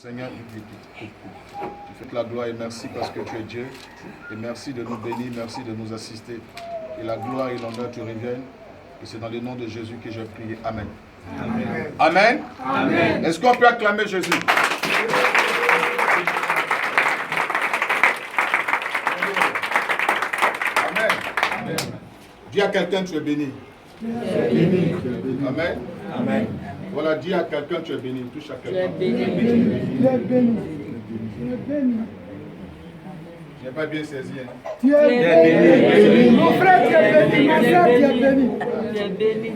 Seigneur, il te fais la gloire et merci parce que tu es Dieu. Et merci de nous bénir, merci de nous assister. Et la gloire et l'honneur te reviennent. Et c'est dans le nom de Jésus que j'ai prié. Amen. Amen. Amen. Amen. Est-ce qu'on peut acclamer Jésus? Amen. Amen. Dis à quelqu'un, tu es béni. Béni. Amen. Amen. Voilà, dis à quelqu'un, tu es béni. Touche à quelqu'un. Tu es béni. Tu es béni. Tu es béni. Je n'ai pas bien saisi. Hein. Tu es béni. Mon frère, tu es béni. Ma soeur, tu es béni. Tu es béni.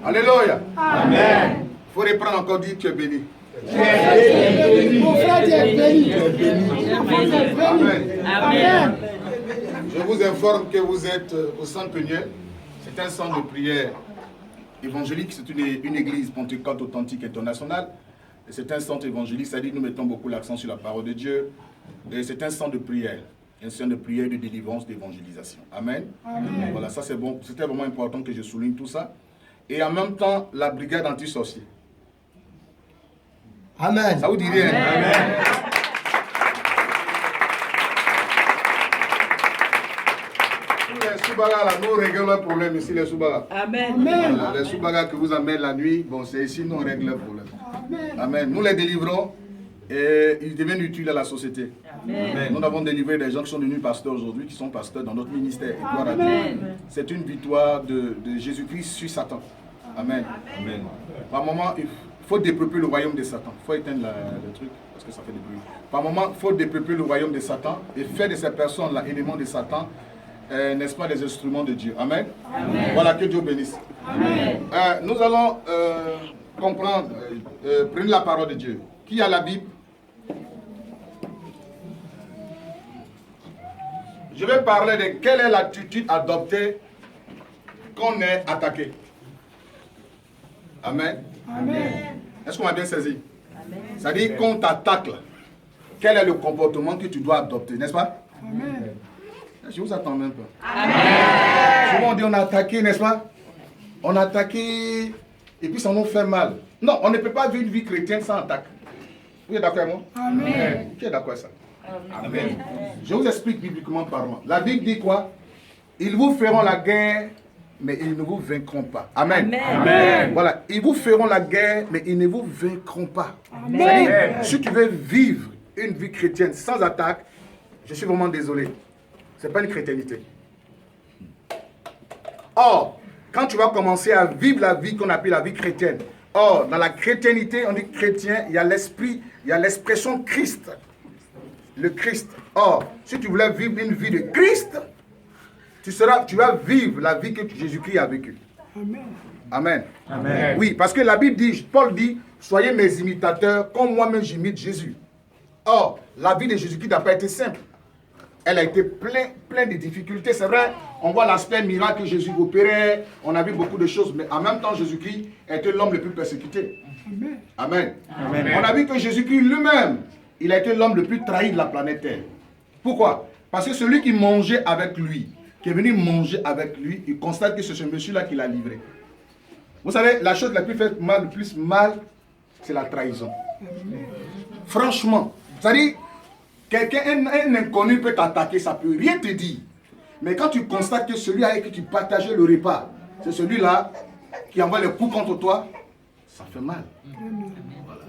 Alléluia. Amen. Il faut reprendre encore, dire tu es béni. Tu es béni. Mon frère, tu es béni. Tu es béni. Amen. Amen. Je vous informe que vous êtes au Centre Peniel. C'est un centre de prière évangélique. C'est une église pentecôte authentique internationale. Et c'est un centre évangélique, c'est-à-dire que nous mettons beaucoup l'accent sur la parole de Dieu. Et c'est un centre de prière. Un centre de prière, de délivrance, d'évangélisation. Amen. Amen. Voilà, ça c'est bon. C'était vraiment important que je souligne tout ça. Et en même temps, la brigade anti-sorcier. Amen. Ça vous dit rien? Amen. Les Soubara, là, nous réglons le problème ici, les Soubara. Amen. Voilà, les Soubara que vous amènent la nuit, bon, c'est ici nous on règle le problème. Amen. Amen. Nous les délivrons et ils deviennent utiles à la société. Amen. Nous avons délivré des gens qui sont devenus pasteurs aujourd'hui, qui sont pasteurs dans notre ministère. C'est une victoire de Jésus-Christ sur Satan. Amen. Amen. Par moment, il faut dépeupler le royaume de Satan. Il faut éteindre le truc parce que ça fait du bruit. Par moment, il faut dépeupler le royaume de Satan et faire de ces personnes-là, éléments de Satan, n'est-ce pas, des instruments de Dieu. Amen. Amen. Voilà, que Dieu bénisse. Amen. Nous allons comprendre, prenez la parole de Dieu. Qui a la Bible? Je vais parler de quelle est l'attitude adoptée quand on est attaqué. Amen. Amen. Est-ce qu'on a bien saisi? C'est-à-dire quand on t'attaque, quel est le comportement que tu dois adopter, n'est-ce pas? Amen. Je vous attends même pas. Amen. Souvent on dit on a attaqué, n'est-ce pas? On a attaqué et puis ça nous fait mal. Non, on ne peut pas vivre une vie chrétienne sans attaque. Vous êtes d'accord avec moi? Amen. Qui est d'accord avec ça? Amen. Amen. Je vous explique bibliquement parlant. La Bible dit quoi? Ils vous feront la guerre, mais ils ne vous vaincront pas. Amen. Amen. Voilà. Ils vous feront la guerre, mais ils ne vous vaincront pas. Amen. Si tu veux vivre une vie chrétienne sans attaque, je suis vraiment désolé. Ce n'est pas une chrétiennité. Or, quand tu vas commencer à vivre la vie qu'on appelle la vie chrétienne, or, dans la chrétiennité, on dit chrétien, il y a l'esprit, il y a l'expression Christ. Le Christ. Or, si tu voulais vivre une vie de Christ, tu vas vivre la vie que Jésus-Christ a vécue. Amen. Amen. Amen. Oui, parce que la Bible dit, Paul dit, soyez mes imitateurs comme moi-même j'imite Jésus. Or, la vie de Jésus-Christ n'a pas été simple. Elle a été pleine de difficultés. C'est vrai, on voit l'aspect miracle que Jésus opérait, on a vu beaucoup de choses, mais en même temps, Jésus-Christ était l'homme le plus persécuté. Amen. Amen. Amen. On a vu que Jésus-Christ lui-même, il a été l'homme le plus trahi de la planète Terre. Pourquoi? Parce que celui qui mangeait avec lui, qui est venu manger avec lui, il constate que c'est ce monsieur-là qui l'a livré. Vous savez, la chose la plus faite mal, le plus mal, c'est la trahison. Amen. Franchement, c'est-à-dire, quelqu'un, un inconnu peut t'attaquer, ça peut rien te dire. Mais quand tu constates que celui avec qui tu partageais le repas, c'est celui-là qui envoie les coups contre toi, ça fait mal. Voilà.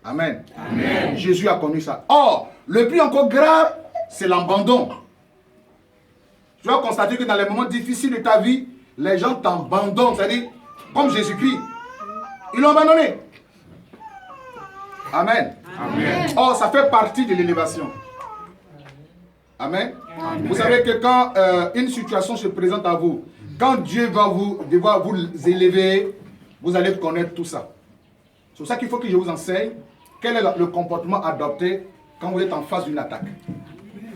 Amen. Amen. Jésus a connu ça. Or, le plus encore grave, c'est l'abandon. Tu vas constater que dans les moments difficiles de ta vie, les gens t'abandonnent. C'est-à-dire, comme Jésus-Christ, ils l'ont abandonné. Amen. Amen. Or, ça fait partie de l'élévation. Amen. Amen. Vous savez que quand une situation se présente à vous, quand Dieu va devoir vous élever, vous allez connaître tout ça. C'est pour ça qu'il faut que je vous enseigne quel est le comportement adopté quand vous êtes en face d'une attaque.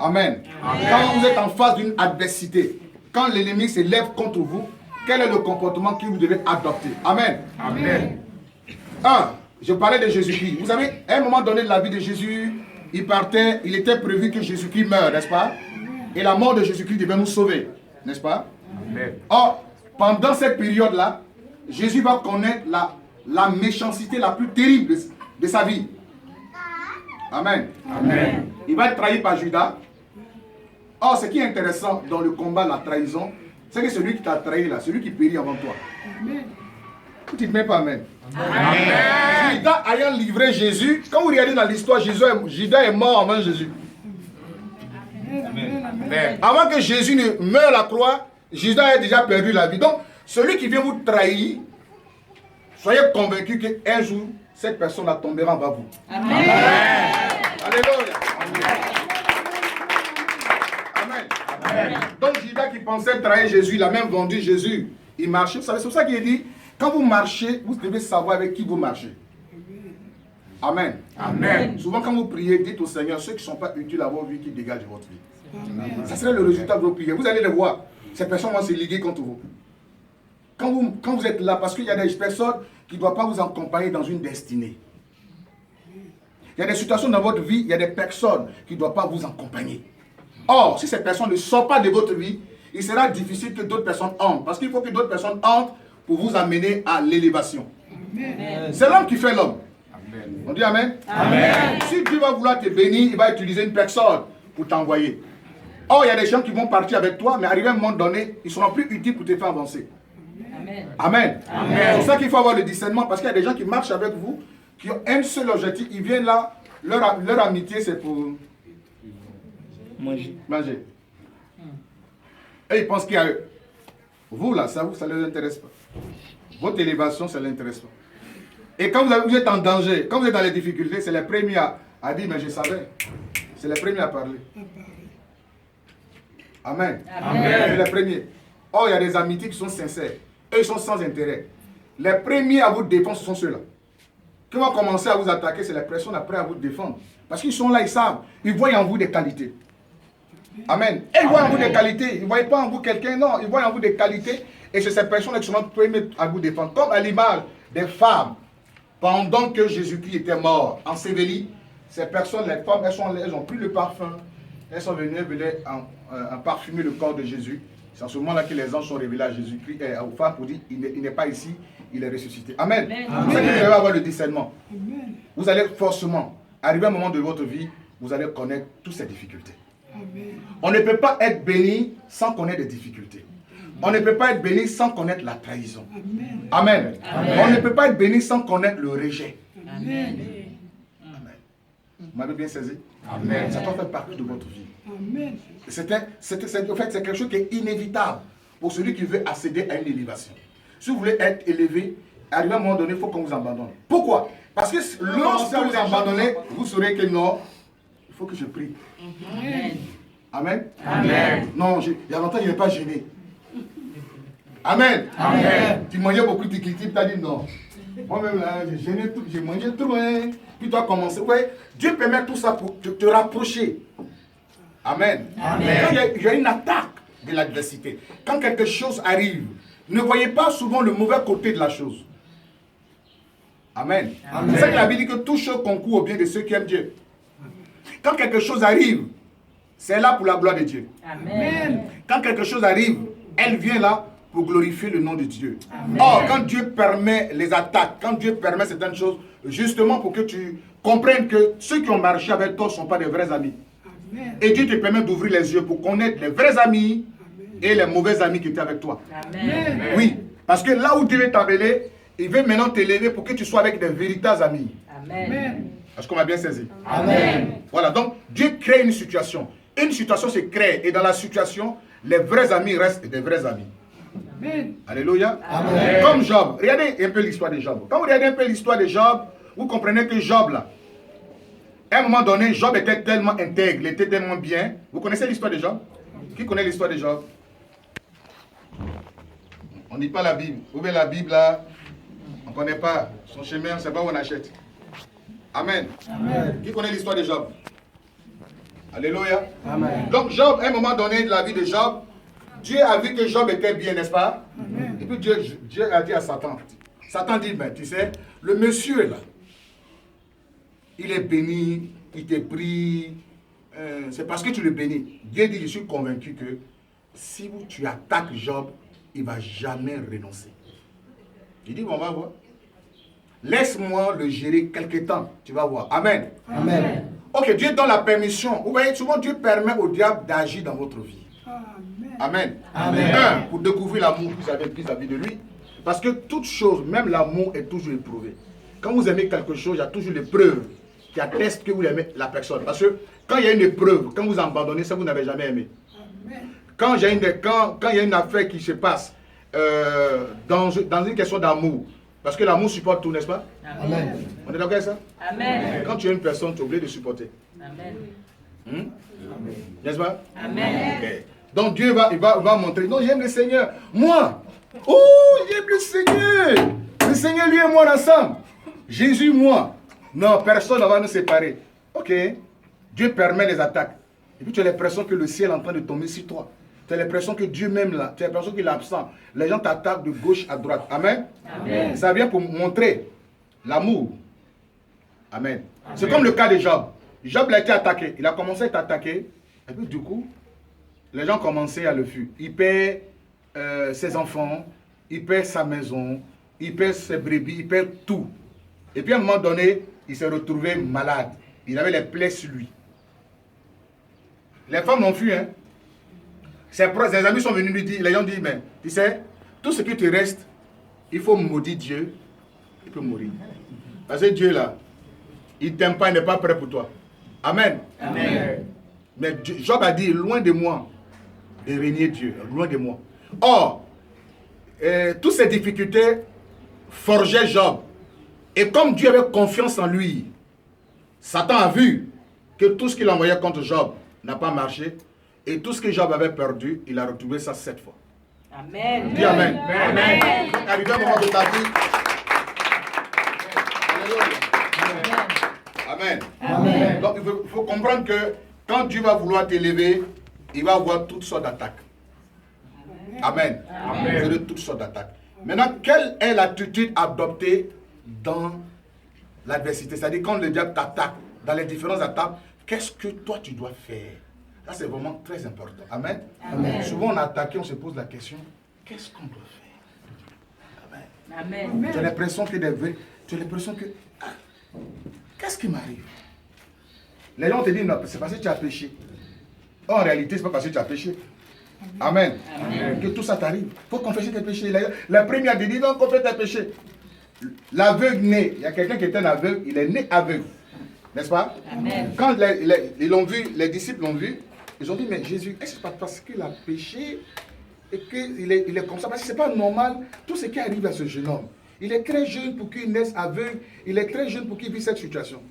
Amen. Amen. Quand vous êtes en face d'une adversité, quand l'ennemi s'élève contre vous, quel est le comportement que vous devez adopter? Amen. Amen. Je parlais de Jésus-Christ. Vous savez, à un moment donné de la vie de Jésus, il était prévu que Jésus-Christ meure, n'est-ce pas? Et la mort de Jésus-Christ devait nous sauver, n'est-ce pas? Amen. Or, pendant cette période-là, Jésus va connaître la méchanceté la plus terrible de sa vie. Amen. Amen. Il va être trahi par Judas. Or, ce qui est intéressant dans le combat, la trahison, c'est que celui qui t'a trahi là, celui qui périt avant toi. Amen. Vous dites même pas Amen. Amen. Judas ayant livré Jésus, quand vous regardez dans l'histoire, Judas est mort avant Jésus. Amen. Avant que Jésus ne meure à la croix, Judas a déjà perdu la vie. Donc, celui qui vient vous trahir, soyez convaincus qu'un jour, cette personne-là tombera en bas vous. Amen. Alléluia. Amen. Amen. Donc, Judas qui pensait trahir Jésus, il a même vendu Jésus. Il marchait. Vous savez, c'est pour ça qu'il est dit, quand vous marchez, vous devez savoir avec qui vous marchez. Amen. Amen. Souvent, quand vous priez, dites au Seigneur, ceux qui ne sont pas utiles à vos vies, qui dégagent de votre vie. Ça serait le résultat de vos prières. Vous allez les voir. Ces personnes vont se liguer contre vous. Quand vous êtes là, parce qu'il y a des personnes qui ne doivent pas vous accompagner dans une destinée. Il y a des situations dans votre vie, il y a des personnes qui ne doivent pas vous accompagner. Or, si ces personnes ne sortent pas de votre vie, il sera difficile que d'autres personnes entrent. Parce qu'il faut que d'autres personnes entrent pour vous amener à l'élévation. C'est l'homme qui fait l'homme. On dit Amen. Amen. Si Dieu va vouloir te bénir, il va utiliser une personne pour t'envoyer. Or, il y a des gens qui vont partir avec toi, mais arrivé à un moment donné, ils ne seront plus utiles pour te faire avancer. Amen. Amen. Amen. C'est pour ça qu'il faut avoir le discernement, parce qu'il y a des gens qui marchent avec vous, qui ont un seul objectif. Ils viennent là, leur amitié, c'est pour manger. Et ils pensent qu'il y a eux. Vous, là, ça ne les intéresse pas. Votre élévation, ça ne les intéresse pas. Et quand vous êtes en danger, quand vous êtes dans les difficultés, c'est les premiers à dire, mais je savais. C'est les premiers à parler. Amen. Amen. C'est les premiers. Or, il y a des amitiés qui sont sincères. Eux, ils sont sans intérêt. Les premiers à vous défendre, ce sont ceux-là. Qui vont commencer à vous attaquer, c'est les personnes après à vous défendre. Parce qu'ils sont là, ils savent. Ils voient en vous des qualités. Amen. Et ils voient en vous des qualités. Ils ne voient pas en vous quelqu'un, non. Ils voient en vous des qualités. Et c'est ces personnes qui sont les premières à vous défendre. Comme à l'image des femmes. Pendant que Jésus-Christ était mort, enseveli, ces personnes, les femmes, elles ont pris le parfum. Elles sont venues, elles venaient en parfumer le corps de Jésus. C'est en ce moment-là que les anges sont révélés à Jésus-Christ et aux femmes pour dire, il n'est pas ici, il est ressuscité. Amen. C'est ça que vous devez avoir le discernement. Amen. Vous allez forcément, arriver à un moment de votre vie, vous allez connaître toutes ces difficultés. Amen. On ne peut pas être béni sans connaître des difficultés. On ne peut pas être béni sans connaître la trahison. Amen. Amen. Amen. On ne peut pas être béni sans connaître le rejet. Amen. Amen. Vous m'avez bien saisi? Amen. Ça doit faire partie de votre vie. Amen. En fait, c'est quelque chose qui est inévitable pour celui qui veut accéder à une élévation. Si vous voulez être élevé, arrivé à un moment donné, il faut qu'on vous abandonne. Pourquoi? Parce que lorsque vous abandonnez, vous saurez que non, il faut que je prie. Amen. Amen. Amen. Non, il y a longtemps, il n'est pas gêné. Amen. Amen. Tu mangeais beaucoup de cliquetis, tu as dit non. Moi-même, là, j'ai gêné tout, j'ai mangé trop. Hein. Puis tu as commencé. Ouais, Dieu permet tout ça pour te rapprocher. Amen. Amen. Quand il y a une attaque de l'adversité, quand quelque chose arrive, ne voyez pas souvent le mauvais côté de la chose. Amen. Amen. C'est ça que la Bible dit que tout chose concourt au bien de ceux qui aiment Dieu. Quand quelque chose arrive, c'est là pour la gloire de Dieu. Amen. Quand quelque chose arrive, elle vient là pour glorifier le nom de Dieu. Amen. Or, quand Dieu permet les attaques, quand Dieu permet certaines choses, justement pour que tu comprennes que ceux qui ont marché avec toi ne sont pas des vrais amis. Amen. Et Dieu te permet d'ouvrir les yeux pour connaître les vrais amis et les mauvais amis qui étaient avec toi. Amen. Oui, parce que là où Dieu veut t'amener, il veut maintenant t'élever pour que tu sois avec des véritables amis. Amen. Est-ce qu'on m'a bien saisi? Amen. Voilà, donc Dieu crée une situation. Une situation se crée et dans la situation, les vrais amis restent des vrais amis. Amen. Alléluia. Amen. Comme Job. Regardez un peu l'histoire de Job. Quand vous regardez un peu l'histoire de Job, vous comprenez que Job, là, à un moment donné, Job était tellement intègre, il était tellement bien. Vous connaissez l'histoire de Job? Qui connaît l'histoire de Job? On ne dit pas la Bible. Ouvrez la Bible là. On ne connaît pas son chemin, on ne sait pas où on achète. Amen. Amen. Qui connaît l'histoire de Job? Alléluia. Amen. Donc Job, à un moment donné de la vie de Job, Dieu a vu que Job était bien, n'est-ce pas? Amen. Et puis Dieu a dit à Satan, Satan dit, ben, tu sais, le monsieur là, il est béni, il te prie, c'est parce que tu le bénis. Dieu dit, je suis convaincu que si tu attaques Job, il ne va jamais renoncer. Il dit, bon, on va voir. Laisse-moi le gérer quelque temps. Tu vas voir. Amen. Amen. Ok, Dieu donne la permission. Vous voyez, souvent Dieu permet au diable d'agir dans votre vie. Amen. Amen. Un, pour découvrir l'amour que vous avez vis-à-vis de lui. Parce que toute chose, même l'amour, est toujours éprouvé. Quand vous aimez quelque chose, il y a toujours l'épreuve qui atteste que vous aimez la personne. Parce que quand il y a une épreuve, quand vous abandonnez, ça vous n'avez jamais aimé. Quand il y a une affaire qui se passe dans une question d'amour, parce que l'amour supporte tout, n'est-ce pas? Amen. On est d'accord avec ça? Amen. Quand tu es une personne, tu es obligé de supporter. Amen. N'est-ce pas? Amen. Okay. Donc Dieu va montrer. Non, j'aime le Seigneur. Moi. Oh, j'aime le Seigneur. Le Seigneur, lui et moi, ensemble. Jésus, moi. Non, personne ne va nous séparer. Ok. Dieu permet les attaques. Et puis tu as l'impression que le ciel est en train de tomber sur toi. Tu as l'impression que Dieu même là. Tu as l'impression qu'il est absent. Les gens t'attaquent de gauche à droite. Amen. Amen. Ça vient pour montrer l'amour. Amen. C'est comme le cas de Job. Job a été attaqué. Il a commencé à être attaqué. Et puis du coup, les gens commençaient à le fuir. Il perd ses enfants, il perd sa maison, il perd ses brebis, il perd tout. Et puis à un moment donné, il s'est retrouvé malade. Il avait les plaies sur lui. Les femmes l'ont fui. Hein. Ses amis sont venus lui dire, les gens disent, mais tu sais, tout ce qui te reste, il faut maudire Dieu, il peut mourir. Parce que Dieu là, il ne t'aime pas, il n'est pas prêt pour toi. Amen. Amen. Mais Job a dit, loin de moi, de régner Dieu, loin de moi. Or, toutes ces difficultés forgeaient Job. Et comme Dieu avait confiance en lui, Satan a vu que tout ce qu'il envoyait contre Job n'a pas marché. Et tout ce que Job avait perdu, il a retrouvé ça 7 fois. Amen. Dis Amen. Amen. Arrivé à un moment de ta vie. Amen. Amen. Donc il faut comprendre que quand Dieu va vouloir t'élever, il va avoir toutes sortes d'attaques. Amen. Amen. De toutes sortes d'attaques. Maintenant, quelle est l'attitude adoptée dans l'adversité? C'est-à-dire quand le diable t'attaque, dans les différentes attaques, qu'est-ce que toi tu dois faire? Ça c'est vraiment très important. Amen. Amen. Souvent on est attaqué, on se pose la question, qu'est-ce qu'on doit faire? Amen. Amen. Tu as l'impression que qu'est-ce qui m'arrive? Les gens te disent non, c'est parce que tu as péché. En réalité, c'est pas parce que tu as péché. Amen. Amen. Que tout ça t'arrive. Il faut confesser tes péchés. La première te dit non, confesse tes péchés. L'aveugle né, il y a quelqu'un qui était un aveugle, il est né aveugle. N'est-ce pas? Amen. Quand ils l'ont vu, les disciples l'ont vu, ils ont dit mais Jésus, est-ce que c'est pas parce qu'il a péché et qu'il est comme ça? Parce que c'est pas normal tout ce qui arrive à ce jeune homme. Il est très jeune pour qu'il naisse aveugle, il est très jeune pour qu'il vit cette situation.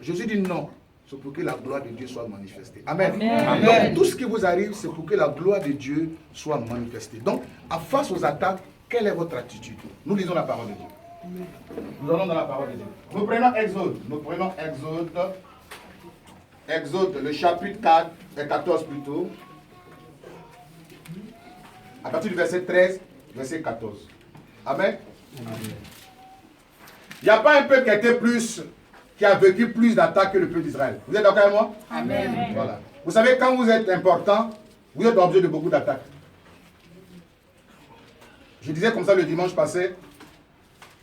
Jésus dit non, c'est pour que la gloire de Dieu soit manifestée. Amen. Amen. Donc tout ce qui vous arrive, c'est pour que la gloire de Dieu soit manifestée. Donc, face aux attaques, quelle est votre attitude? Nous lisons la parole de Dieu. Nous allons dans la parole de Dieu. Nous prenons Exode, le chapitre 4, et 14 plutôt. À partir du verset 13, verset 14. Amen. Il n'y a pas un peuple qui a vécu plus d'attaques que le peuple d'Israël. Vous êtes d'accord avec moi? Amen. Voilà. Vous savez, quand vous êtes important, vous êtes objet de beaucoup d'attaques. Je disais comme ça le dimanche passé,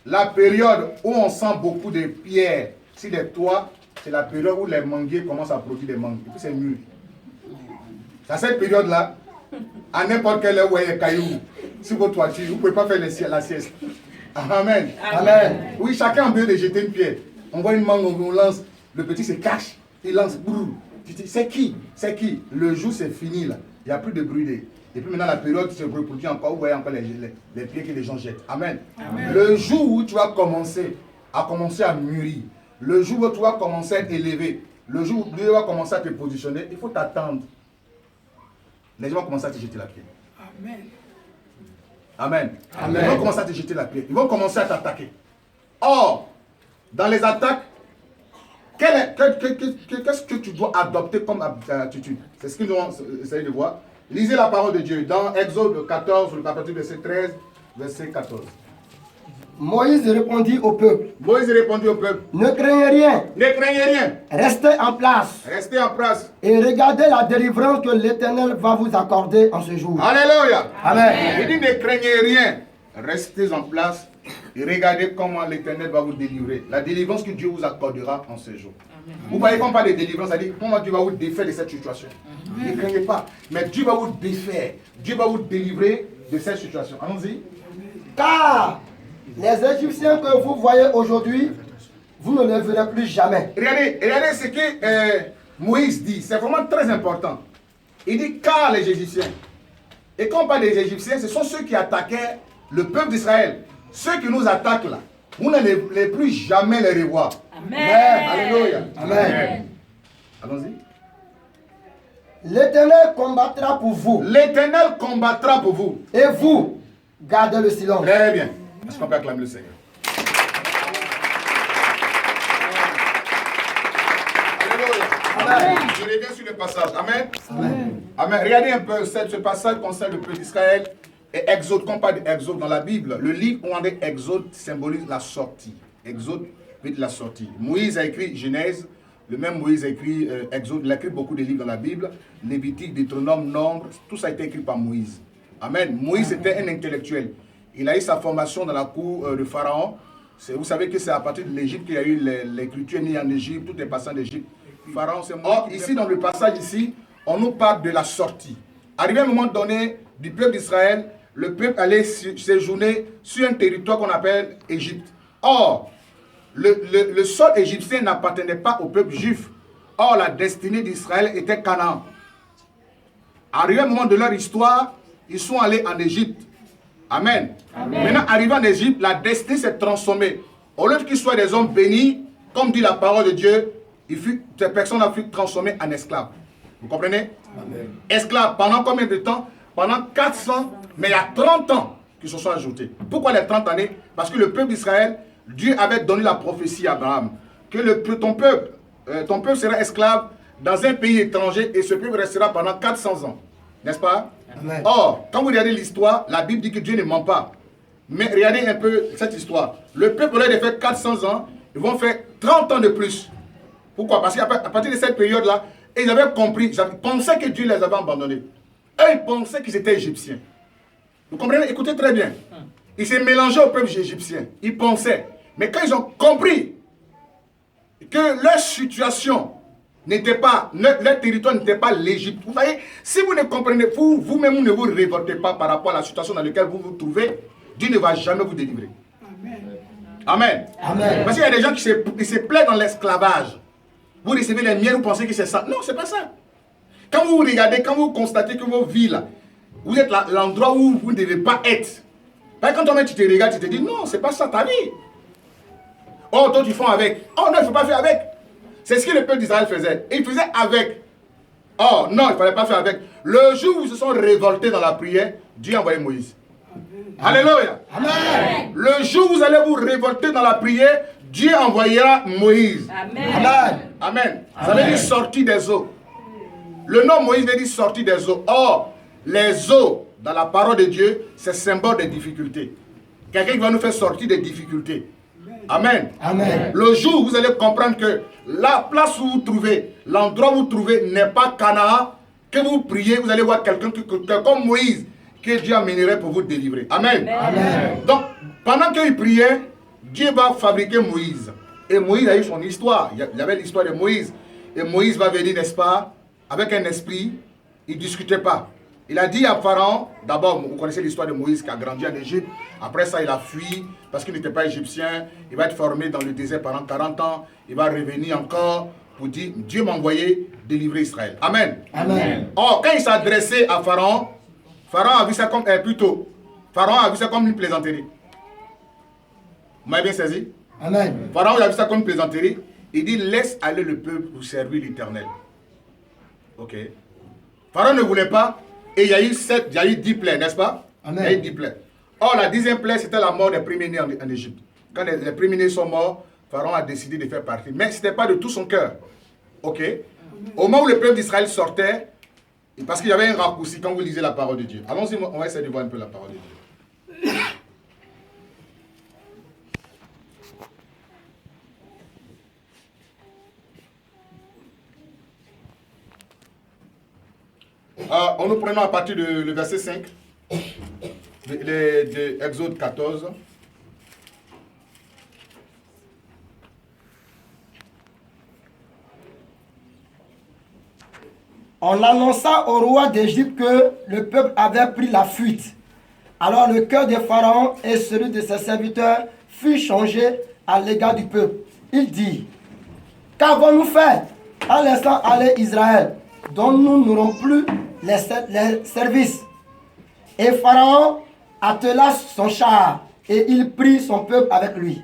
la période où on sent beaucoup de pierres sur les toits, c'est la période où les manguiers commencent à produire des mangues. Et puis c'est mûr. À cette période-là, à n'importe quelle heure où il y a des cailloux sur votre toiture, vous ne pouvez pas faire la sieste. Amen. Amen. Oui, chacun a besoin de jeter une pierre. On voit une mangue, on lance, le petit se cache, il lance, brrr. Tu dis, c'est qui? C'est qui? Le jour c'est fini là, il n'y a plus de bruit. Et puis maintenant la période se reproduit encore, vous voyez encore les pieds que les gens jettent. Amen. Amen. Le jour où tu vas commencer à mûrir, le jour où tu vas commencer à être élevé, le jour où tu vas commencer à te positionner, il faut t'attendre. Les gens vont commencer à te jeter la pierre. Amen. Amen. Amen. Ils vont commencer à te jeter la pierre. Ils vont commencer à t'attaquer. Or, dans les attaques, qu'est-ce que tu dois adopter comme attitude? C'est ce que nous allons essayer de voir. Lisez la parole de Dieu dans Exode 14, le chapitre verset 13, verset 14. Moïse répondit au peuple, Moïse répondit au peuple, ne craignez rien, ne craignez rien, restez en place restez en place. et regardez la délivrance que l'Éternel va vous accorder en ce jour. Alléluia. Amen. Il dit ne craignez rien, restez en place Et regardez comment l'Éternel va vous délivrer. La délivrance que Dieu vous accordera en ce jour. Vous voyez qu'on parle de délivrance, ça dit comment Dieu va vous défaire de cette situation. Ne craignez pas. Mais Dieu va vous défaire. Dieu va vous délivrer de cette situation. Allons-y. Car les Égyptiens que vous voyez aujourd'hui, vous ne les verrez plus jamais. Regardez ce que Moïse dit. C'est vraiment très important. Il dit car les Égyptiens. Et quand on parle des Égyptiens, ce sont ceux qui attaquaient le peuple d'Israël. Ceux qui nous attaquent là. Vous ne les plus jamais les revoir. Amen. Alléluia. Amen. Allons-y. L'Éternel combattra pour vous. L'Éternel combattra pour vous. Et vous, gardez le silence. Très bien. Est-ce qu'on peut acclamer le Seigneur? Alléluia. Je reviens sur le passage. Amen. Amen. Amen. Regardez un peu, ce passage concerne le peuple d'Israël et Exode. Quand on parle d'Exode dans la Bible, le livre où on dit Exode symbolise la sortie. Exode veut dire la sortie. Moïse a écrit Genèse. Le même Moïse a écrit Exode. Il a écrit beaucoup de livres dans la Bible. Lévitique, Deutéronome, Nombre. Tout ça a été écrit par Moïse. Amen. Moïse était un intellectuel. Il a eu sa formation dans la cour de Pharaon. Vous savez que c'est à partir de l'Égypte qu'il y a eu l'écriture née en Égypte. Tout est passé en Égypte. Pharaon, c'est moi. Or, ici, dans le passage ici, on nous parle de la sortie. Arrivé à un moment donné du peuple d'Israël, le peuple allait séjourner sur un territoire qu'on appelle Égypte. Or, le sol égyptien n'appartenait pas au peuple juif. Or, la destinée d'Israël était Canaan. Arrivé à un moment de leur histoire, ils sont allés en Égypte. Amen. Amen. Maintenant, arrivé en Égypte, la destinée s'est transformée. Au lieu qu'ils soient des hommes bénis, comme dit la parole de Dieu, ces personnes-là furent transformées en esclaves. Vous comprenez? Amen. Esclaves, pendant combien de temps? Pendant 400, mais il y a 30 ans qui se sont ajoutés. Pourquoi les 30 années? Parce que le peuple d'Israël, Dieu avait donné la prophétie à Abraham, que ton peuple sera esclave dans un pays étranger et ce peuple restera pendant 400 ans. N'est-ce pas? Amen. Or, quand vous regardez l'histoire, la Bible dit que Dieu ne ment pas. Mais regardez un peu cette histoire. Le peuple, au lieu de faire 400 ans, ils vont faire 30 ans de plus. Pourquoi? Parce qu'à partir de cette période-là, ils avaient compris, ils pensaient que Dieu les avait abandonnés. Eux, ils pensaient qu'ils étaient égyptiens. Vous comprenez? Écoutez très bien. Ils s'est mélangés au peuple égyptien. Ils pensaient. Mais quand ils ont compris que leur situation n'était pas, leur territoire n'était pas l'Égypte. Vous voyez, si vous ne comprenez, vous-même, vous ne vous révoltez pas par rapport à la situation dans laquelle vous vous trouvez, Dieu ne va jamais vous délivrer. Amen. Amen. Parce qu'il y a des gens qui se plaisent dans l'esclavage. Vous recevez les miens, vous pensez que c'est ça. Non, c'est pas ça. Quand vous regardez, quand vous constatez que vos vies là, vous êtes l'endroit où vous ne devez pas être. Quand toi-même tu te regardes, tu te dis non, c'est pas ça ta vie. Oh, toi tu fais avec. Oh non, il ne faut pas faire avec. C'est ce que le peuple d'Israël faisait. Il faisait avec. Oh non, il ne fallait pas faire avec. Le jour où ils se sont révoltés dans la prière, Dieu a envoyé Moïse. Amen. Alléluia. Amen. Le jour où vous allez vous révolter dans la prière, Dieu envoyera Moïse. Amen. Amen. Amen. Ça veut dire sortie des eaux. Le nom Moïse veut dire sortie des eaux. Or, les eaux, dans la parole de Dieu, c'est symbole des difficultés. Quelqu'un qui va nous faire sortir des difficultés. Amen. Amen. Le jour où vous allez comprendre que la place où vous trouvez, l'endroit où vous trouvez n'est pas Canaan, que vous priez, vous allez voir quelqu'un comme Moïse, que Dieu amènerait pour vous délivrer. Amen. Amen. Donc, pendant qu'il priait, Dieu va fabriquer Moïse. Et Moïse a eu son histoire. Il y avait l'histoire de Moïse. Et Moïse va venir, n'est-ce pas, avec un esprit. Il ne discutait pas. Il a dit à Pharaon, d'abord, vous connaissez l'histoire de Moïse qui a grandi en Égypte. Après ça, il a fui parce qu'il n'était pas égyptien. Il va être formé dans le désert pendant 40 ans. Il va revenir encore pour dire, Dieu m'a envoyé délivrer Israël. Amen. Amen. Or, quand il s'est adressé à Pharaon, Pharaon a vu ça comme, Pharaon a vu ça comme une plaisanterie. Vous m'avez bien saisi? Amen. Pharaon a vu ça comme une plaisanterie. Il dit, laisse aller le peuple pour servir l'Éternel. Ok. Pharaon ne voulait pas. Et il y a eu 10 plaies, n'est-ce pas? Amen. Il y a eu 10 plaies. Or, la 10e plaie, c'était la mort des premiers-nés en Égypte. Quand les premiers-nés sont morts, Pharaon a décidé de faire partie. Mais ce n'était pas de tout son cœur. Ok. Amen. Au moment où le peuple d'Israël sortait, parce qu'il y avait un raccourci quand vous lisez la parole de Dieu. Allons-y, on va essayer de voir un peu la parole de Dieu. On nous prenons à partir du verset 5 de Exode 14. On annonça au roi d'Égypte que le peuple avait pris la fuite. Alors le cœur de Pharaon et celui de ses serviteurs fut changé à l'égard du peuple. Il dit, qu'avons-nous fait en laissant aller Israël, dont nous n'aurons plus les services? Et Pharaon attela son char et il prit son peuple avec lui.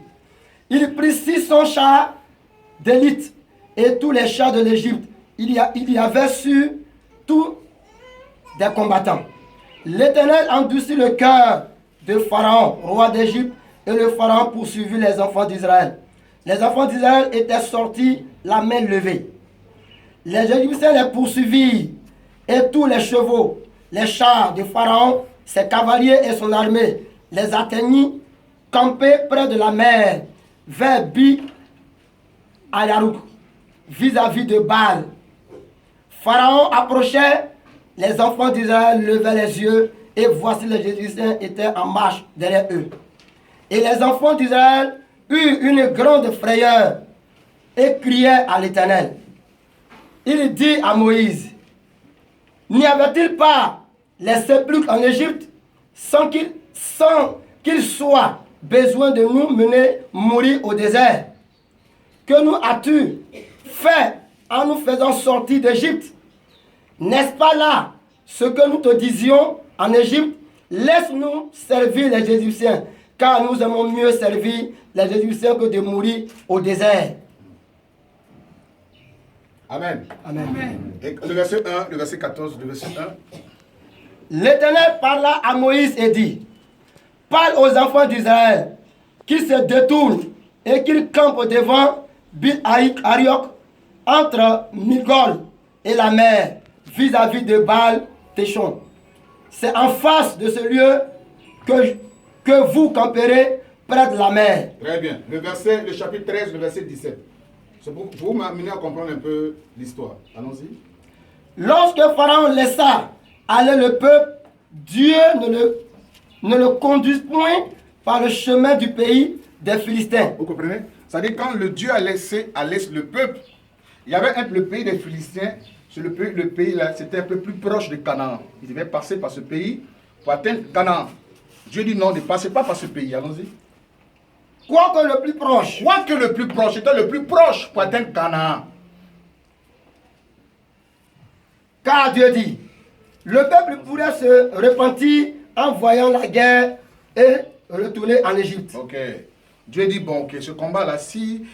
Il prit 600 chars d'élite et tous les chars de l'Égypte. Il y avait sur tous des combattants. L'Éternel endurcit le cœur de Pharaon, roi d'Égypte, et le Pharaon poursuivit les enfants d'Israël. Les enfants d'Israël étaient sortis la main levée. Les Égyptiens les poursuivirent, et tous les chevaux, les chars de Pharaon, ses cavaliers et son armée les atteignirent, campés près de la mer, vers Bi-Ayarouk, vis-à-vis de Baal. Pharaon approchait, les enfants d'Israël levaient les yeux, et voici les Égyptiens étaient en marche derrière eux. Et les enfants d'Israël eurent une grande frayeur et criaient à l'Éternel. Il dit à Moïse, n'y avait-il pas les sépulcres en Égypte sans qu'il soit besoin de nous mener mourir au désert? Que nous as-tu fait en nous faisant sortir d'Égypte? N'est-ce pas là ce que nous te disions en Égypte? Laisse-nous servir les Égyptiens, car nous aimons mieux servir les Égyptiens que de mourir au désert. Amen. Amen. Et le verset 1, le verset 14, le verset 1. L'Éternel parla à Moïse et dit, parle aux enfants d'Israël qui se détournent et qu'ils campent devant Bil-Ariok entre Migol et la mer vis-à-vis de Baal-Téchon. C'est en face de ce lieu que vous camperez près de la mer. Très bien. Le chapitre 13, le verset 17. C'est pour vous m'amener à comprendre un peu l'histoire. Allons-y. Lorsque Pharaon laissa aller le peuple, Dieu ne le conduit point par le chemin du pays des Philistins. Vous comprenez? C'est-à-dire quand le Dieu a laissé le peuple, il y avait le pays des Philistins, le pays là, c'était un peu plus proche de Canaan. Il devait passer par ce pays pour atteindre Canaan. Dieu dit non, ne passez pas par ce pays. Allons-y. Quoique le plus proche. Quoique le plus proche, c'était le plus proche pour atteindre Canaan. Car Dieu dit, le peuple pourrait se repentir en voyant la guerre et retourner en Égypte. Ok. Dieu dit, bon, ok, ce combat-là, si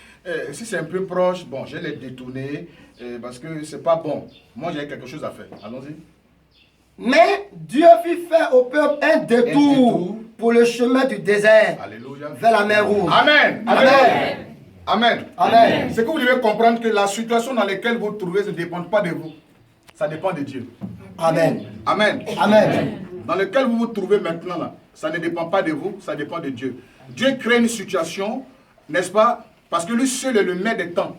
c'est un peu proche, bon, je vais les détourner parce que c'est pas bon. Moi, j'ai quelque chose à faire. Allons-y. Mais Dieu fit faire au peuple un détour pour le chemin du désert. Alléluia. Vers la mer Rouge. Amen. Amen. Amen. Amen. C'est que vous devez comprendre que la situation dans laquelle vous vous trouvez ne dépend pas de vous. Ça dépend de Dieu. Amen. Amen. Amen. Dans lequel vous vous trouvez maintenant, là, ça ne dépend pas de vous, ça dépend de Dieu. Dieu crée une situation, n'est-ce pas? Parce que lui seul est le maître des temps.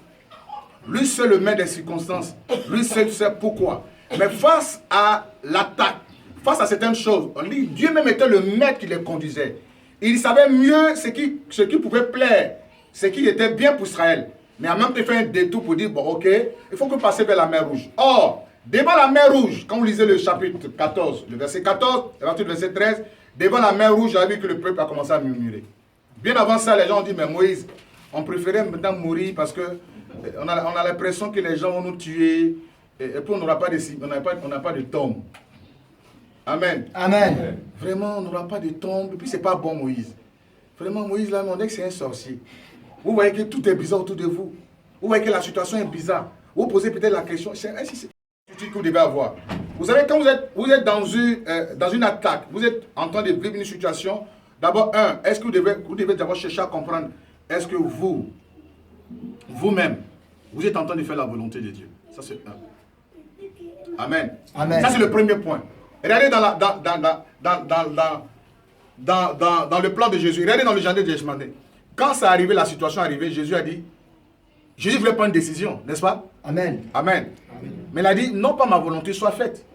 Lui seul est le maître des circonstances. Lui seul sait pourquoi. Mais face à l'attaque, face à certaines choses, on dit, Dieu même était le maître qui les conduisait. Il savait mieux ce qui pouvait plaire, ce qui était bien pour Israël. Mais en même temps, il fait un détour pour dire, bon, ok, il faut que vous passiez vers la mer Rouge. Or, devant la mer Rouge, quand vous lisez le chapitre 14, le verset 14, à partir du verset 13, devant la mer Rouge, j'avais vu que le peuple a commencé à murmurer. Bien avant ça, les gens ont dit, mais Moïse, on préférait maintenant mourir parce que on a l'impression que les gens vont nous tuer et puis on n'a pas de tombe. Amen. Amen. Vraiment, on n'aura pas de tombe. Et puis, c'est pas bon, Moïse. Vraiment, Moïse, là, on dit que c'est un sorcier. Vous voyez que tout est bizarre autour de vous. Vous voyez que la situation est bizarre. Vous posez peut-être la question, c'est ce que vous devez avoir. Vous savez, quand vous êtes dans une attaque, vous êtes en train de vivre une situation, d'abord, est-ce que vous devez d'abord chercher à comprendre, est-ce que vous-même, vous êtes en train de faire la volonté de Dieu? Ça, c'est un. Amen. Amen. Ça, c'est le premier point. Regardez dans le plan de Jésus. Regardez dans le jardin de Gethsemane. Quand ça arrivait, la situation arrivée, Jésus a dit, Jésus voulait prendre une décision, n'est-ce pas? Amen. Amen. Amen. Mais il a dit, non pas ma volonté soit faite,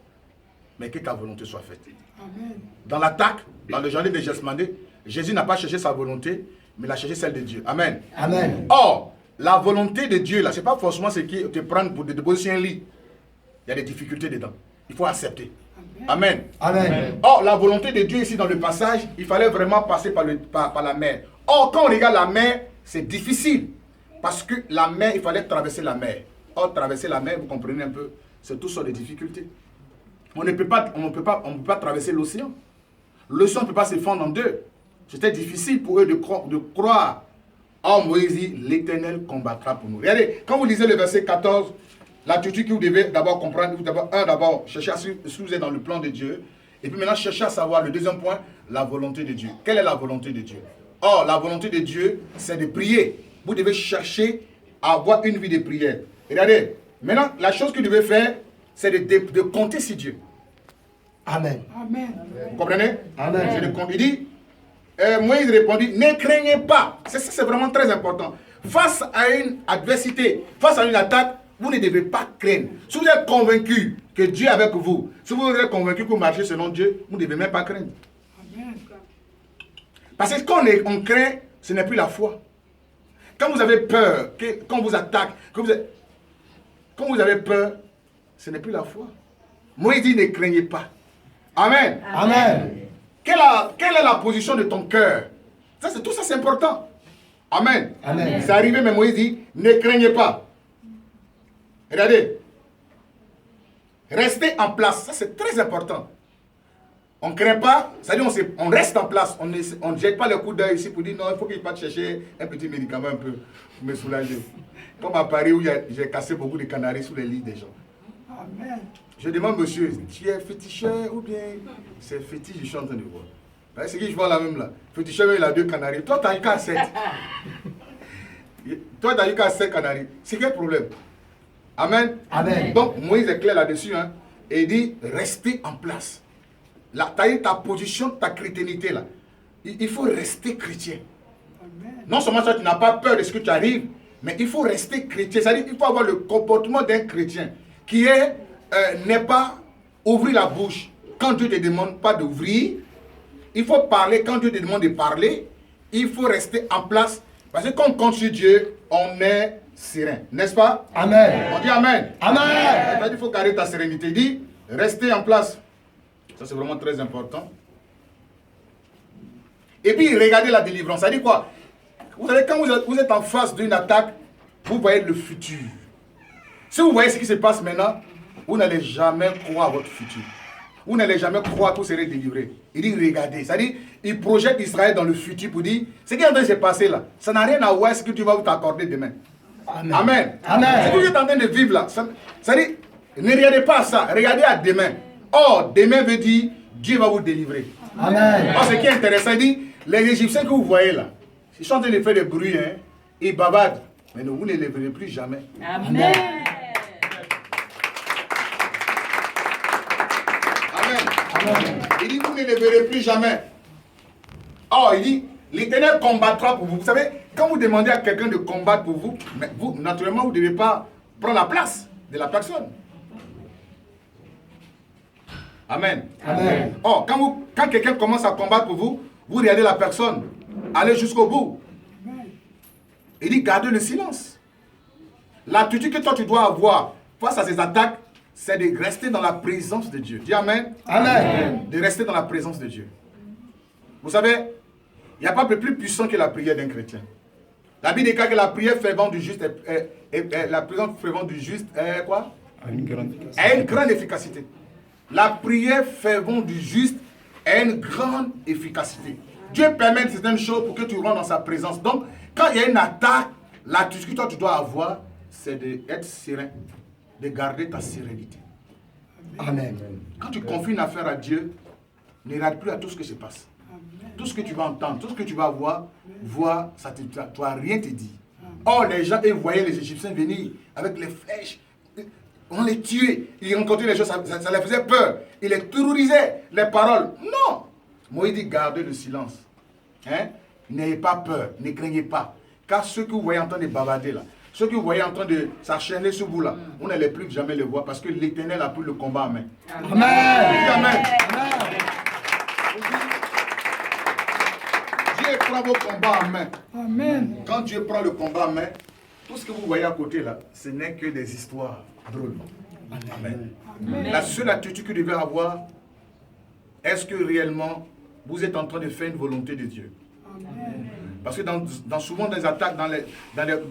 mais que ta volonté soit faite. Amen. Dans l'attaque, dans le jardin de Gethsemane, Jésus n'a pas cherché sa volonté, mais il a cherché celle de Dieu. Amen. Amen. Or, la volonté de Dieu, là, ce n'est pas forcément ce qui te prend pour te déposer sur un lit. il y a des difficultés dedans. Il faut accepter. Amen. Amen. Or, la volonté de Dieu ici dans le passage, il fallait vraiment passer par la mer. Or, quand on regarde la mer, c'est difficile. Parce que la mer, il fallait traverser la mer. Or, traverser la mer, vous comprenez un peu, c'est tout sur des difficultés. On ne peut pas traverser l'océan. L'océan ne peut pas se fendre en deux. C'était difficile pour eux de croire. Or, Moïse dit, l'Éternel combattra pour nous. Regardez, quand vous lisez le verset 14, l'attitude que vous devez d'abord comprendre, d'abord chercher à si vous êtes dans le plan de Dieu. Et puis maintenant, chercher à savoir, le deuxième point, la volonté de Dieu. Quelle est la volonté de Dieu? Or, la volonté de Dieu, c'est de prier. Vous devez chercher à avoir une vie de prière. Regardez, maintenant, la chose que vous devez faire, c'est de compter sur Dieu. Amen. Amen. Vous comprenez? Amen. C'est de compter. Il dit, Moïse répondit, ne craignez pas. C'est vraiment très important. Face à une adversité, face à une attaque, vous ne devez pas craindre. Si vous êtes convaincu que Dieu est avec vous, si vous êtes convaincu que vous marchez selon Dieu, vous ne devez même pas craindre. Amen. Parce que quand on craint, ce n'est plus la foi. Quand vous avez peur, quand on vous attaque, quand vous avez peur, ce n'est plus la foi. Moïse dit, ne craignez pas. Amen. Amen. Quelle est la position de ton cœur? Tout ça, c'est important. Amen. Amen. C'est arrivé, mais Moïse dit, ne craignez pas. Regardez. Restez en place. Ça, c'est très important. On ne craint pas, c'est-à-dire on reste en place. On ne jette pas le coup d'œil ici pour dire, non, il faut qu'il parte chercher un petit médicament un peu pour me soulager. Comme à Paris où j'ai cassé beaucoup de canaris sous les lits des gens. Amen. Je demande, monsieur, tu es féticheur ou bien c'est fétiche, je suis en train de voir. C'est qui je vois là même là. Féticheur, il a 2 canaris. Toi, tu as eu qu'à 7. Toi, tu as eu qu'à 7 canaris. C'est quel problème? Amen. Amen. Donc, Moïse est clair là-dessus. Hein, et il dit, restez en place. Là, tu as eu ta position, ta chrétiennité là. Il faut rester chrétien. Amen. Non seulement ça, tu n'as pas peur de ce que tu arrives, mais il faut rester chrétien. C'est-à-dire qu'il faut avoir le comportement d'un chrétien qui n'est pas ouvrir la bouche quand Dieu ne te demande pas d'ouvrir. Il faut parler quand Dieu te demande de parler. Il faut rester en place. Parce que quand on compte sur Dieu, on est serein. N'est-ce pas? Amen. On dit Amen. Amen. Il faut garder ta sérénité. Il dit, restez en place. Ça, c'est vraiment très important. Et puis, regardez la délivrance. Ça dit quoi? Vous savez, quand vous êtes en face d'une attaque, vous voyez le futur. Si vous voyez ce qui se passe maintenant, vous n'allez jamais croire à votre futur. Vous n'allez jamais croire que vous serez délivré. Il dit, regardez. C'est-à-dire, il projette Israël dans le futur pour dire, ce qui est en train de se passer là, ça n'a rien à voir avec ce que tu vas t'accorder demain. Amen. Amen. Amen. Ce que vous êtes en train de vivre là, c'est-à-dire, ne regardez pas à ça, regardez à demain. Or, demain veut dire, Dieu va vous délivrer. Amen. Or, ce qui est intéressant, il dit, les Égyptiens que vous voyez là, ils sont en train de faire des bruits, hein, ils bavardent, mais vous ne les verrez plus jamais. Amen. Amen. Il dit, vous ne les verrez plus jamais. Or, il dit, l'Éternel combattra pour vous. Vous savez, quand vous demandez à quelqu'un de combattre pour vous, mais vous, naturellement, vous ne devez pas prendre la place de la personne. Amen. Amen. Or, quand quelqu'un commence à combattre pour vous, vous regardez la personne, allez jusqu'au bout. Il dit, gardez le silence. L'attitude que toi tu dois avoir face à ces attaques, c'est de rester dans la présence de Dieu. Dis Amen. Amen. De rester dans la présence de Dieu. Vous savez, il n'y a pas de plus puissant que la prière d'un chrétien. La Bible déclare que la prière fervente du juste la présence fervente du juste est quoi? A une grande efficacité. A une grande efficacité. La prière fervente du juste a une grande efficacité. Dieu permet certaines choses pour que tu rentres dans sa présence. Donc, quand il y a une attaque, l'attitude que toi tu dois avoir, c'est d'être serein, de garder ta sérénité. Amen. Quand tu confies une affaire à Dieu, ne regarde plus à tout ce qui se passe. Tout ce que tu vas entendre, tout ce que tu vas voir, ça ne doit rien te dire. Or, les gens, ils voyaient les Égyptiens venir avec les flèches. On les tuait. Ils rencontraient les choses, ça les faisait peur. Ils les terrorisaient, les paroles. Non. Moïse dit, gardez le silence. Hein? N'ayez pas peur, ne craignez pas. Car ceux que vous voyez en train de bavarder là, ceux que vous voyez en train de s'acharner sur vous là, on n'allait plus jamais les voir parce que l'Éternel a pris le combat en main. Amen. Amen. Amen. Dieu prend vos combats en main. Amen. Quand Dieu prend le combat en main, tout ce que vous voyez à côté là, ce n'est que des histoires drôles. Amen. Amen. La seule attitude que vous devez avoir, est-ce que réellement vous êtes en train de faire une volonté de Dieu? Amen. Parce que souvent dans les attaques, dans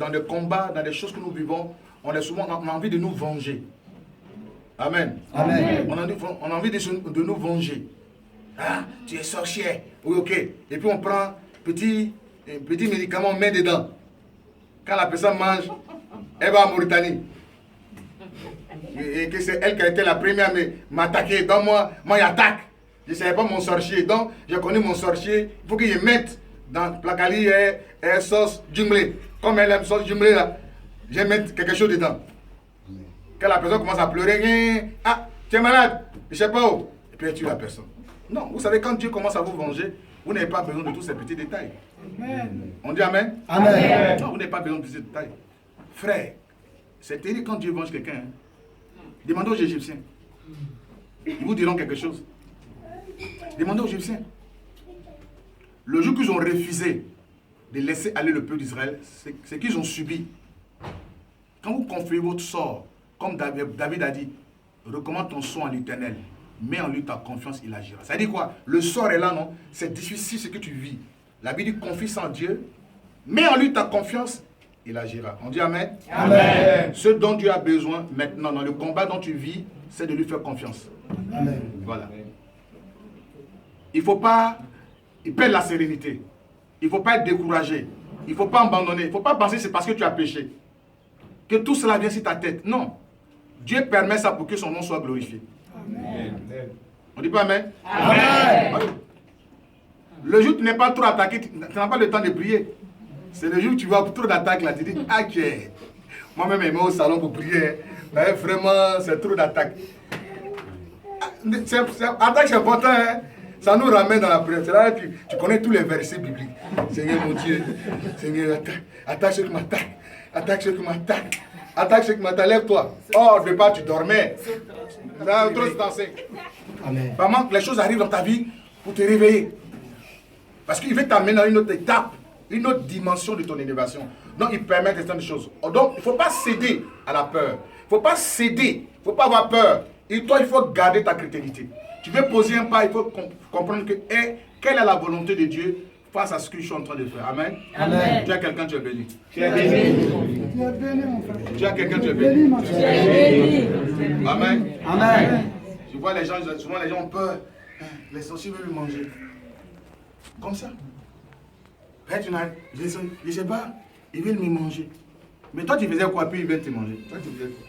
les combats, dans les choses que nous vivons, on a envie de nous venger. Amen. Amen. On a envie de nous venger. Ah, tu es sorcière. Oui, ok. Et puis on prend un petit médicament, on met dedans. Quand la personne mange, elle va en Mauritanie. Et que c'est elle qui a été la première à m'attaquer. Donc moi j'attaque. Je ne savais pas mon sorcier. Donc je connais mon sorcier. Il faut qu'il mette dans le placali et sauce jumblée. Comme elle aime sauce jumblée là, je vais mettre quelque chose dedans. Quand la personne commence à pleurer, ah, tu es malade, je ne sais pas où. Et puis elle tue la personne. Non, vous savez, quand Dieu commence à vous venger, vous n'avez pas besoin de tous ces petits détails. Amen. On dit Amen? Amen. Non, vous n'avez pas besoin de ces détails. Frère, c'est terrible quand Dieu venge quelqu'un. Hein. Demandez aux Égyptiens. Ils vous diront quelque chose. Demandez aux Égyptiens. Le jour qu'ils ont refusé de laisser aller le peuple d'Israël, c'est qu'ils ont subi. Quand vous confiez votre sort, comme David a dit, recommande ton sort à l'Éternel. Mets en lui ta confiance, il agira. Ça dit quoi? Le sort est là, non? C'est difficile ce que tu vis. La Bible dit confie en Dieu. Mets en lui ta confiance, il agira. On dit Amen? Amen. Ce dont tu as besoin maintenant dans le combat dont tu vis, c'est de lui faire confiance. Amen. Voilà. Il ne faut pas perdre la sérénité. Il ne faut pas être découragé. Il ne faut pas abandonner. Il ne faut pas penser que c'est parce que tu as péché. Que tout cela vient sur ta tête. Non. Dieu permet ça pour que son nom soit glorifié. Amen. On ne dit pas Amen? Amen. Oui. Le jour où tu n'es pas trop attaqué, tu n'as pas le temps de prier. C'est le jour où tu vois trop d'attaques là, tu dis, ah ok. Moi-même, je me mets au salon pour prier. Mais vraiment, c'est trop d'attaques. Attaque, c'est important. Hein? Ça nous ramène dans la prière. C'est là que tu connais tous les versets bibliques. Seigneur mon Dieu, Seigneur, attaque ceux qui m'attaquent. Attaque ceux qui m'attaquent. Attaque ceux qui m'attaquent. Lève-toi. Oh, au départ, tu dormais. Là, trop se danser. Amen. Vraiment, les choses arrivent dans ta vie pour te réveiller. Parce qu'il veut t'amener dans une autre étape, une autre dimension de ton élévation. Donc, il permet certaines choses. Donc, il ne faut pas céder à la peur. Il ne faut pas céder. Il ne faut pas avoir peur. Et toi, il faut garder ta chrétienté. Tu veux poser un pas, il faut comprendre que quelle est la volonté de Dieu face à ce que je suis en train de faire. Amen. Amen. Tu as quelqu'un, tu es béni. Tu es béni, mon frère. Tu as quelqu'un, tu es Béni, béni. mon frère. Amen. Amen. Je vois les gens, souvent les gens ont peur. Les sorciers veulent me manger. Comme ça. Je ne sais pas, ils veulent me manger. Mais toi, tu faisais quoi, puis ils veulent te manger? Toi, tu faisais quoi?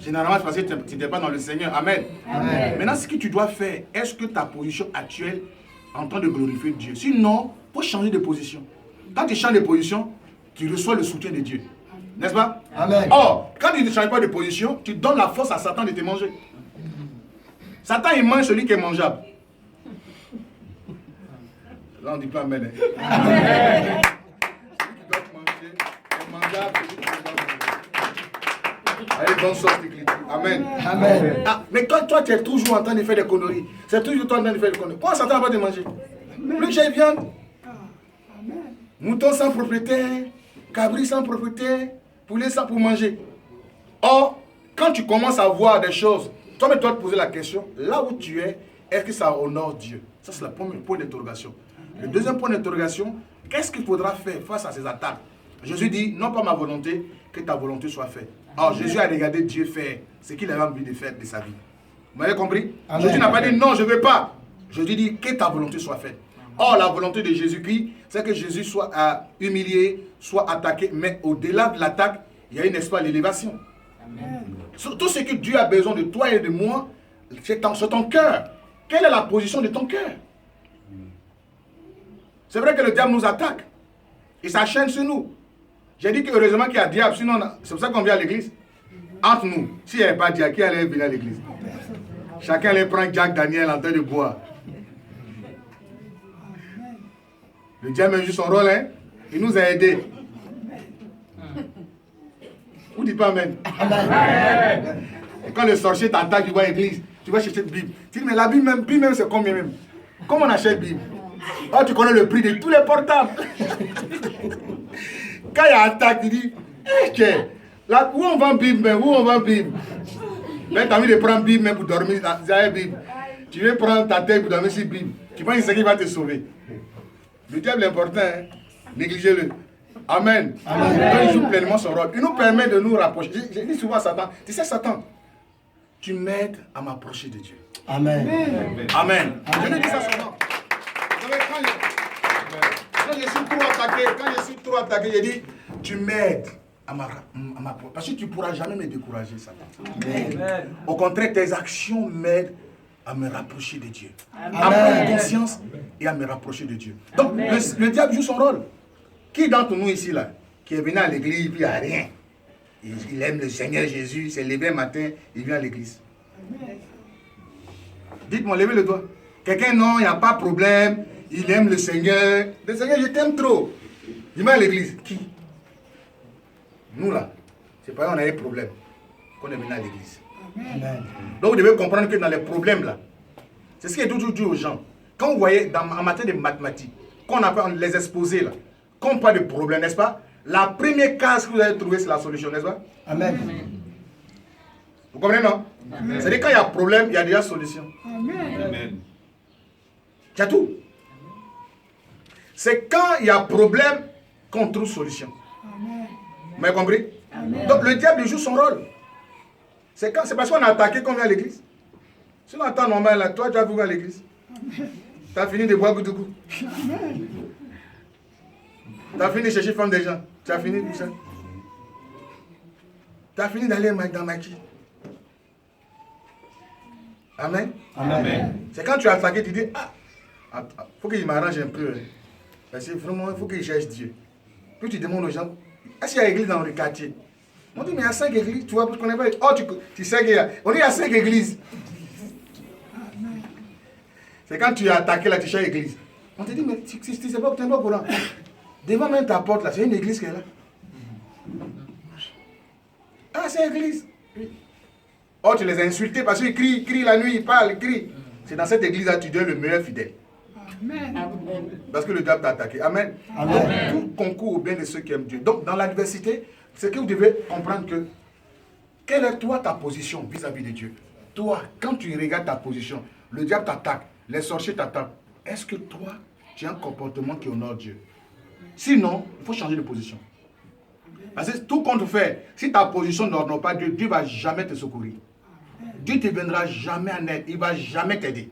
Généralement, c'est parce que tu n'étais pas dans le Seigneur. Amen. Amen. Maintenant, ce que tu dois faire, est-ce que ta position actuelle est en train de glorifier Dieu? Sinon, il faut changer de position. Quand tu changes de position, tu reçois le soutien de Dieu. N'est-ce pas? Amen. Or, quand tu ne changes pas de position, tu donnes la force à Satan de te manger. Satan, il mange celui qui est mangeable. Là, on ne dit pas Amen. Hein? Celui qui doit te manger est mangeable, celui qui doit manger. Allez, bonne sorte d'écriture. Amen. Amen. Ah, mais quand toi, tu es toujours en train de faire des conneries, c'est toujours toi en train de faire des conneries. Pourquoi Satan va te manger? Plus que j'ai viande, Amen. mouton sans propriétaire, cabri sans propriétaire, poulet sans pour manger. Or, quand tu commences à voir des choses, toi, tu dois te poser la question, là où tu es, est-ce que ça honore Dieu? Ça, c'est le premier point d'interrogation. Le deuxième point d'interrogation, qu'est-ce qu'il faudra faire face à ces attaques? Jésus dit, non pas ma volonté, que ta volonté soit faite. Or, Jésus a regardé Dieu faire ce qu'il avait envie de faire de sa vie. Vous m'avez compris? Amen. Jésus n'a pas dit, non, je ne veux pas. Jésus dit, que ta volonté soit faite. Or, la volonté de Jésus-Christ, c'est que Jésus soit humilié, soit attaqué, mais au-delà de l'attaque, il y a une espace d'élévation. Tout ce que Dieu a besoin de toi et de moi, c'est ton cœur. Quelle est la position de ton cœur? C'est vrai que le diable nous attaque. Il s'acharne sur nous. J'ai dit que heureusement qu'il y a diable, sinon c'est pour ça qu'on vient à l'église. Entre nous, s'il n'y avait pas de diable, qui allait venir à l'église? Chacun allait prendre Jack Daniel en train de boire. Le diable a joué son rôle, hein? Il nous a aidés. Vous dites pas Amen. Et quand le sorcier t'attaque, tu vas à l'église, tu vas chercher une Bible. Tu dis, mais la Bible même c'est combien même? Comment on achète Bible? Oh, tu connais le prix de tous les portables. Quand il y a attaque, tu dis, là, où on vend Bible, mais où on vend Bible? Même tu as envie de prendre Bible même pour dormir, Bible. Tu veux prendre ta tête pour dormir sur Bible. Tu penses que c'est ce qui va te sauver. Le diable est important, hein? Négligez-le. Amen. Donc il joue pleinement son rôle. Il nous permet de nous rapprocher. Je dis souvent à Satan, tu sais Satan, tu m'aides à m'approcher de Dieu. Amen. Amen. Je lui dis ça souvent. Vous savez, quand je suis trop attaqué, je dis, tu m'aides à m'approcher. Parce que tu ne pourras jamais me décourager, Satan. Amen. Au contraire, tes actions m'aident à me rapprocher de Dieu. Amen. À prendre conscience et à me rapprocher de Dieu. Donc, le diable joue son rôle. Qui d'entre nous ici, là, qui est venu à l'église, puis il n'y a rien. Il aime le Seigneur Jésus, il s'est levé un matin, il vient à l'église. Dites-moi, levez le doigt. Quelqu'un, non, il n'y a pas de problème, il aime le Seigneur. Le Seigneur, je t'aime trop. Il va à l'église. Qui? Nous, là, c'est pas on a un problème qu'on est venu à l'église. Amen. Donc, vous devez comprendre que dans les problèmes, là, c'est ce qui est toujours dit aux gens. Quand vous voyez, en matière de mathématiques, quand on appelle les exposés, là, quand on parle de problème, n'est-ce pas? La première case que vous allez trouver, c'est la solution, n'est-ce pas? Amen. Vous comprenez, non? C'est-à-dire quand il y a problème, il y a déjà solution. Amen. Il y a tout. C'est quand il y a problème qu'on trouve solution. Vous m'avez compris? Donc le diable joue son rôle. C'est parce qu'on a attaqué qu'on vient à l'église. Sinon, en temps normal, là, toi, tu as vu à l'église. Tu as fini de boire goudou. Tu as fini de chercher femme des gens. Tu as fini tout ça. Tu as fini d'aller dans Maquis. Amen. Amen. C'est quand tu as attaqué, tu dis, il faut qu'il m'arrange un peu. Parce que vraiment, il faut qu'il cherche Dieu. Puis tu demandes aux gens, est-ce qu'il y a une église dans le quartier? On dit, mais il y a 5 églises, tu vois, tu connais pas. Oh, tu sais qu'il y a. On dit, il y a 5 églises. C'est quand tu as attaqué là, tu cherches l'église. On te dit, mais tu sais pas que tu n'es pas au courant. Devant même ta porte là, c'est une église qui est là. Ah, c'est une église. Oh, tu les as insultés parce qu'ils crient la nuit, ils parlent, ils crient. C'est dans cette église là tu deviens le meilleur fidèle. Amen. Parce que le diable t'a attaqué. Amen. Amen. Tout concourt au bien de ceux qui aiment Dieu. Donc, dans l'adversité, c'est que vous devez comprendre que quelle est toi ta position vis-à-vis de Dieu. Toi, quand tu regardes ta position, le diable t'attaque, les sorciers t'attaquent. Est-ce que toi, tu as un comportement qui honore Dieu? Sinon, il faut changer de position. Parce que tout compte fait, si ta position n'honore pas Dieu, Dieu ne va jamais te secourir. Dieu ne te viendra jamais en aide. Il ne va jamais t'aider.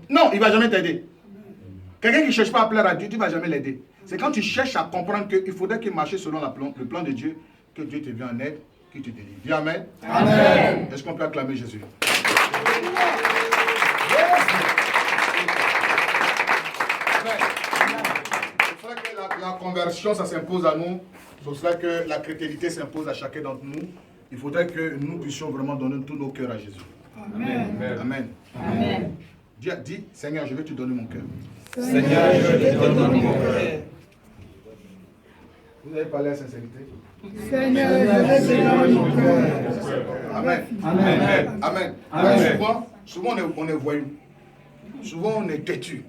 Non, il ne va jamais t'aider. Quelqu'un qui ne cherche pas à plaire à Dieu, Dieu ne va jamais l'aider. C'est quand tu cherches à comprendre qu'il faudrait qu'il marche selon le plan de Dieu, que Dieu te vient en aide, qu'il te délivre. Dis Amen. Amen. Est-ce qu'on peut acclamer Jésus? C'est pour ça que la conversion, ça s'impose à nous. C'est pour cela que la chrétienté s'impose à chacun d'entre nous. Il faudrait que nous puissions vraiment donner tous nos cœurs à Jésus. Amen. Amen. Amen. Dis, Seigneur, je vais te donner mon cœur. Seigneur, je te donne mon cœur. Vous avez parlé à sincérité. Seigneur, je vais te donner mon cœur. Amen. Amen. Amen. Amen. Souvent on est voyou. Souvent on est têtu.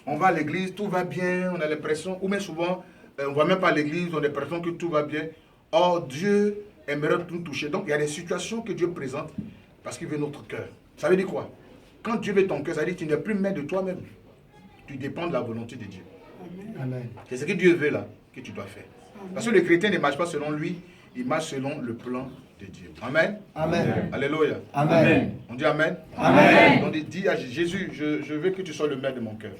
On va à l'église, tout va bien, on a l'impression, ou même souvent, on ne va même pas à l'église, on a l'impression que tout va bien. Or, Dieu aimerait nous toucher. Donc, il y a des situations que Dieu présente parce qu'il veut notre cœur. Ça veut dire quoi? Quand Dieu veut ton cœur, ça veut dire que tu n'es plus maître de toi-même. Tu dépends de la volonté de Dieu. Amen. C'est ce que Dieu veut là, que tu dois faire. Parce que le chrétien ne marche pas selon lui, il marche selon le plan de Dieu. Amen. Amen. Alléluia. Amen. On dit Amen. Amen. On dit à Jésus, je veux que tu sois le maître de mon cœur.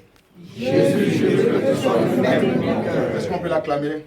Jésus, je veux que tu sois le maître de mon cœur. Est-ce qu'on peut l'acclamer?